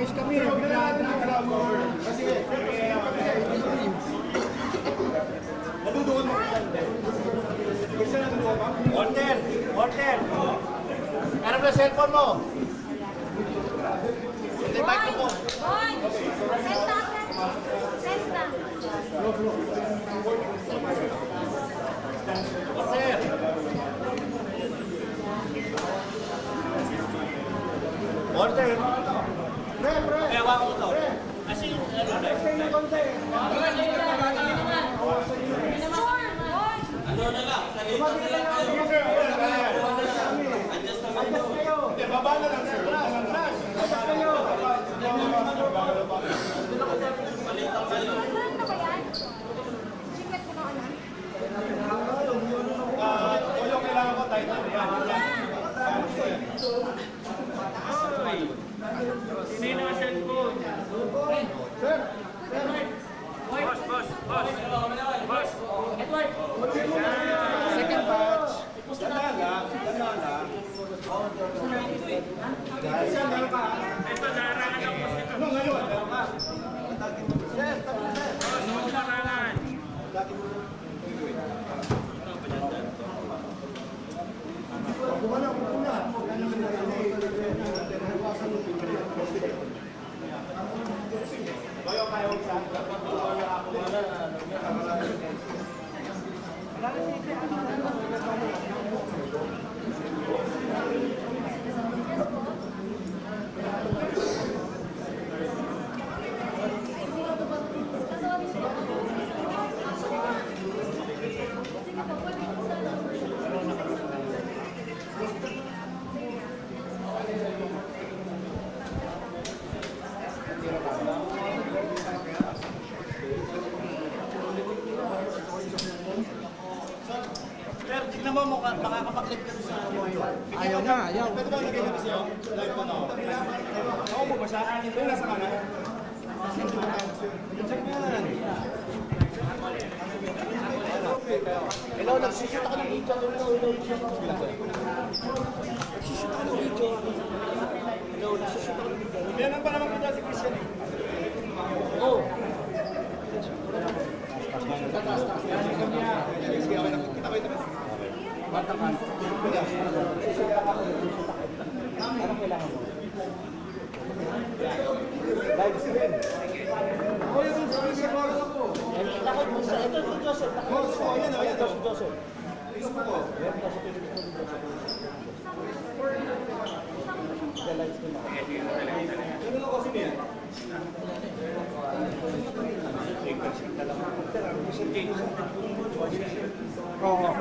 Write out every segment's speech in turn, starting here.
Ayos kami. Bigla na mo. Sige. Nadudukot mo. Order! Order! Ano ba cellphone mo? Hindi, microphone. Boy! Senta! Senta! Order! Order! Pre, pre! Ewa ko to. Kasi, ano na? Ano na lang? Sarito na lang kayo. Adjust naman ito. Hindi, baba na lang, sir. Adjust kayo. Palitan kayo. Ano ba yan? Secret ko na ano? Tulong kailangan ko, title. Sino ang cellphone? Sir! Boss, boss, boss. Boss. Second batch. Danaan lang. Ito, narangan ako dito. Ano ngayon? Meron ka? Sir, Boss, huwag narangan. Sir, tignan mo mukha, makakapag-live ka sa ngayon. Ayaw na, ayaw. Pwede ba lagay na siya? Live mo na ako. Ako mo ba siya? Yung nasa kanan? Check mo yan. Hello, nagsushoot ako ng video. Nagsushoot ako ng video. Hello, nagsushoot ako ng video. Meron pa naman kita si Christian. Oh. Taas. Sige, okay lang. Kita ko ito. Batakan. Anong kailangan mo? Live stream. Ako yung siniguro ako. Takot mo sa ito si Joseph. Boss ko, ayan o, Ito si Joseph. Facebook ko. The lights ko na. Ano lang kasi niya? Oo.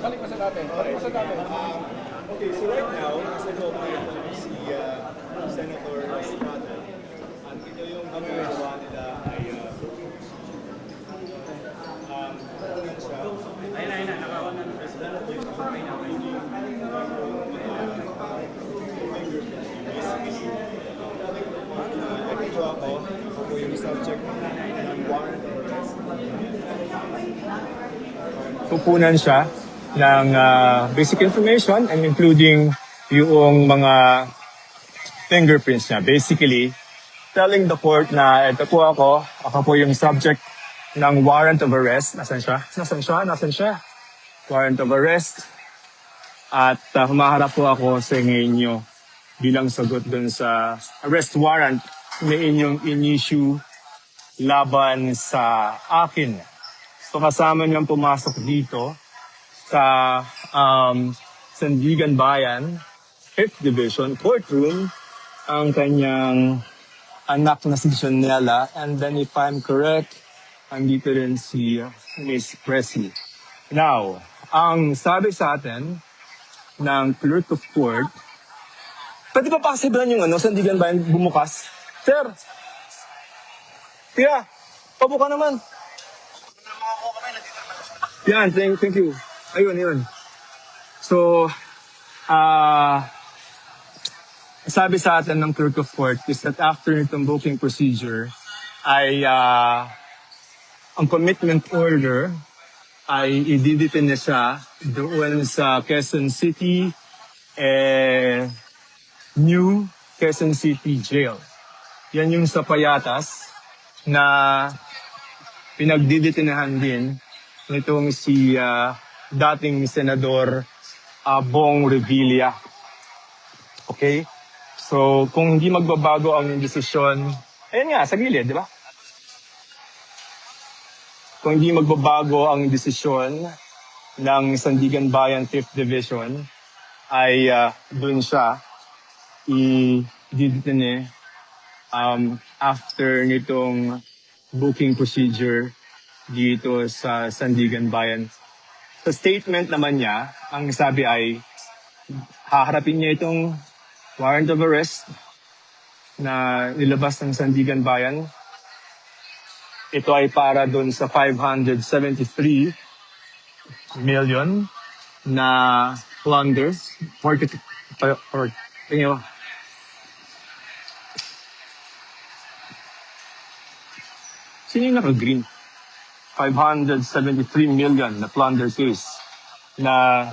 Balik pa sa dati. Okay, so right now, nasa loob na ito si Senator Estrada. At ito yung ginagawa nila ay kukunan siya. Ayun na, nakawan na. Ito ako yung subject ng warrant of arrest. Kukunan siya ng basic information and including yung mga fingerprints niya. Basically, telling the court na ito po ako po yung subject ng warrant of arrest. Nasaan siya? Warrant of arrest. At humaharap po ako sa inyo bilang sagot dun sa arrest warrant na inyong in-issue laban sa akin. So kasama niyang pumasok dito sa Sandigan Bayan, 5th Division Courtroom, ang kanyang anak na si Jonella. And then if I'm correct, andito rin si Miss Presley. Now, ang sabi sa atin ng clerk of court, pwede pa possible yung Sandigan Bayan bumukas? Sir, Kuya, papo ka naman. Yan, thank you. Ayun. So, sabi sa atin ng clerk of court is that after itong booking procedure, ay ang commitment order ay ididitin niya siya doon sa Quezon City New Quezon City Jail. Yan yung sa Payatas na pinagdiditinahan din nitong si dating Senador Bong Revilla. Okay? So, kung hindi magbabago ang desisyon, ayun nga, sa gilid, di ba? Kung hindi magbabago ang desisyon ng Sandigan Bayan 5th Division, ay dun siya i-diditine after nitong booking procedure dito sa Sandigan Bayan. Sa statement naman niya, ang sabi ay haharapin niya itong warrant of arrest na nilabas ng Sandigan Bayan. Ito ay para doon sa 573 million na plunders. Tingnan mo. Sino yung naka-green? 573 million na plunder case na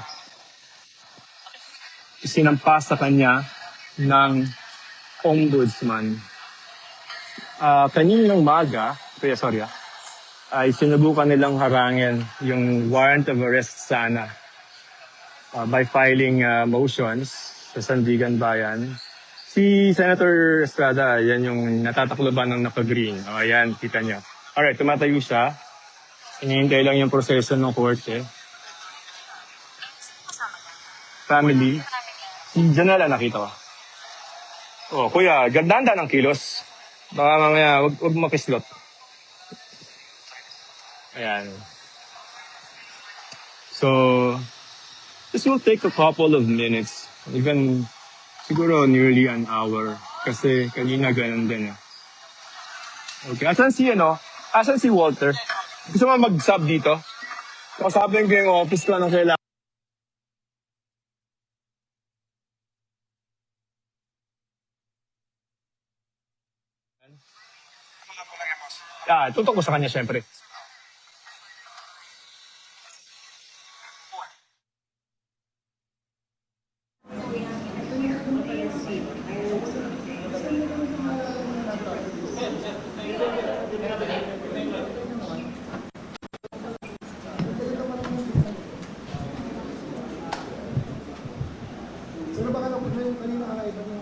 isinampas sa kanya ng ombudsman. Kaninang maga, ay sinubukan nilang harangin yung warrant of arrest sana by filing motions sa Sandigan Bayan. Si Senator Estrada, yan yung natatakloban ng naka-green. Ayan, kita niyo. Alright, tumatayo siya. Hinihintay lang yung proseso ng korte. Family. Diyan na lang nakita ko. Oh, kuya, ganda ng kilos. Baka mamaya, wag makislot. Ayan. So, this will take a couple of minutes. Even, siguro nearly an hour. Kasi kanina ganun din. Okay, asan si Walter? Gusto mo mag-sub dito? Kausapin ko yung office ko ng kailangan. Tutok ko sa kanya syempre. Sino ba ka na yung kanina kakaiba niyo?